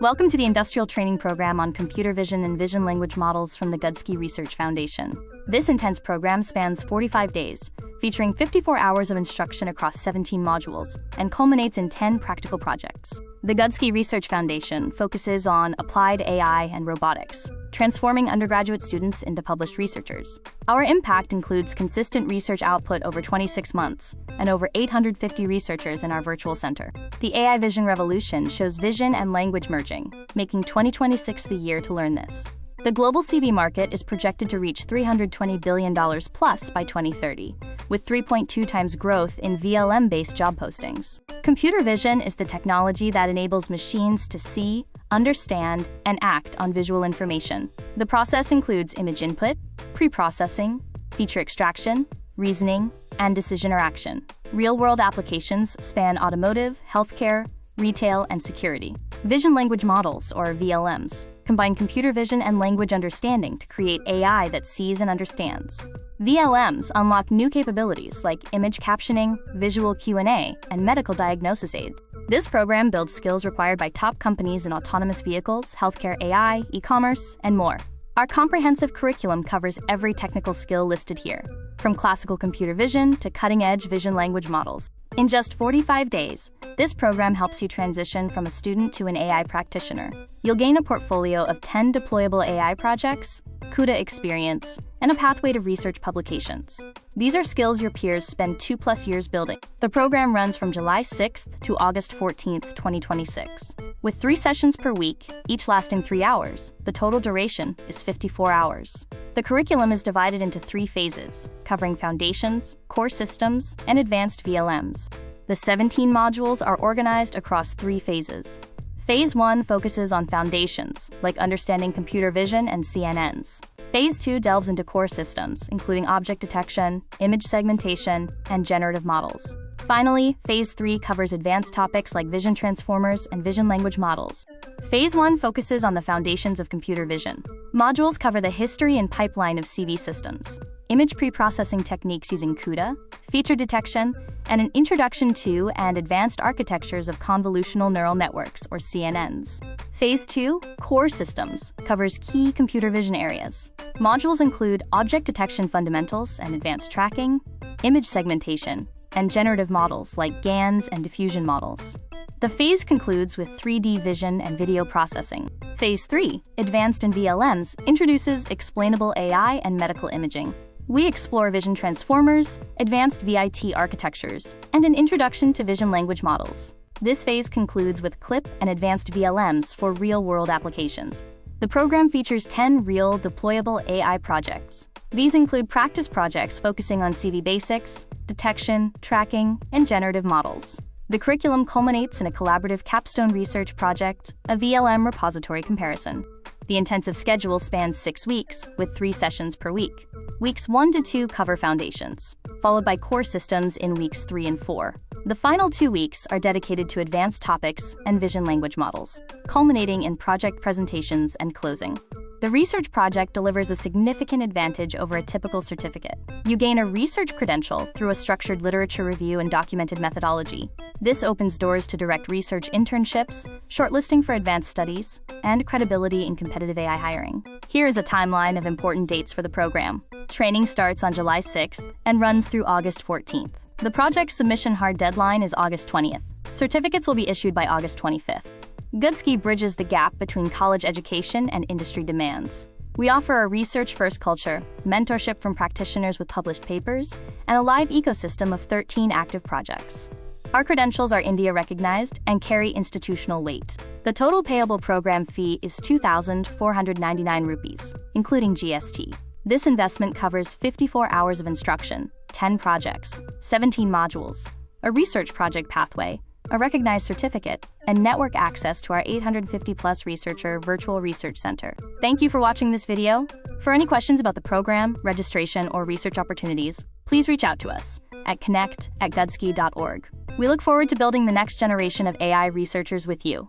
Welcome to the Industrial Training Program on Computer Vision and Vision Language Models from the Gudsky Research Foundation. This intense program spans 45 days, featuring 54 hours of instruction across 17 modules, and culminates in 10 practical projects. The Gudsky Research Foundation focuses on applied AI and robotics, transforming undergraduate students into published researchers. Our impact includes consistent research output over 26 months and over 850 researchers in our virtual center. The AI vision revolution shows vision and language merging, making 2026 the year to learn this. The global CV market is projected to reach $320 billion plus by 2030, with 3.2 times growth in VLM-based job postings. Computer vision is the technology that enables machines to see, understand, and act on visual information. The process includes image input, preprocessing, feature extraction, reasoning, and decision or action. Real-world applications span automotive, healthcare, retail, and security. Vision language models, or VLMs, combine computer vision and language understanding to create AI that sees and understands. VLMs unlock new capabilities like image captioning, visual Q&A, and medical diagnosis aids. This program builds skills required by top companies in autonomous vehicles, healthcare AI, e-commerce, and more. Our comprehensive curriculum covers every technical skill listed here, from classical computer vision to cutting-edge vision language models. In just 45 days, this program helps you transition from a student to an AI practitioner. You'll gain a portfolio of 10 deployable AI projects, CUDA experience, and a pathway to research publications. These are skills your peers spend 2+ years building. The program runs from July 6th to August 14th, 2026. With 3 sessions per week, each lasting 3 hours, the total duration is 54 hours. The curriculum is divided into 3 phases, covering foundations, core systems, and advanced VLMs. The 17 modules are organized across 3 phases. Phase 1 focuses on foundations, like understanding computer vision and CNNs. Phase 2 delves into core systems, including object detection, image segmentation, and generative models. Finally, Phase 3 covers advanced topics like vision transformers and vision language models. Phase 1 focuses on the foundations of computer vision. Modules cover the history and pipeline of CV systems, image preprocessing techniques using CUDA, feature detection, and an introduction to and advanced architectures of convolutional neural networks, or CNNs. Phase 2, Core Systems, covers key computer vision areas. Modules include object detection fundamentals and advanced tracking, image segmentation, and generative models like GANs and diffusion models. The phase concludes with 3D vision and video processing. Phase 3, Advanced in VLMs, introduces explainable AI and medical imaging. We explore vision transformers, advanced VIT architectures, and an introduction to vision language models. This phase concludes with CLIP and advanced VLMs for real-world applications. The program features 10 real, deployable AI projects. These include practice projects focusing on CV basics, detection, tracking, and generative models. The curriculum culminates in a collaborative capstone research project, a VLM repository comparison. The intensive schedule spans 6 weeks, with 3 sessions per week. Weeks 1 to 2 cover foundations, followed by core systems in weeks 3 and 4. The final 2 weeks are dedicated to advanced topics and vision language models, culminating in project presentations and closing. The research project delivers a significant advantage over a typical certificate. You gain a research credential through a structured literature review and documented methodology. This opens doors to direct research internships, shortlisting for advanced studies, and credibility in competitive AI hiring. Here is a timeline of important dates for the program. Training starts on July 6th and runs through August 14th. The project submission hard deadline is August 20th. Certificates will be issued by August 25th. Gudsky bridges the gap between college education and industry demands. We offer a research-first culture, mentorship from practitioners with published papers, and a live ecosystem of 13 active projects. Our credentials are India-recognized and carry institutional weight. The total payable program fee is 2,499 rupees, including GST. This investment covers 54 hours of instruction, 10 projects, 17 modules, a research project pathway, a recognized certificate, and network access to our 850+ researcher virtual research center. Thank you for watching this video. For any questions about the program, registration, or research opportunities, please reach out to us at connect@gudsky.org. We look forward to building the next generation of AI researchers with you.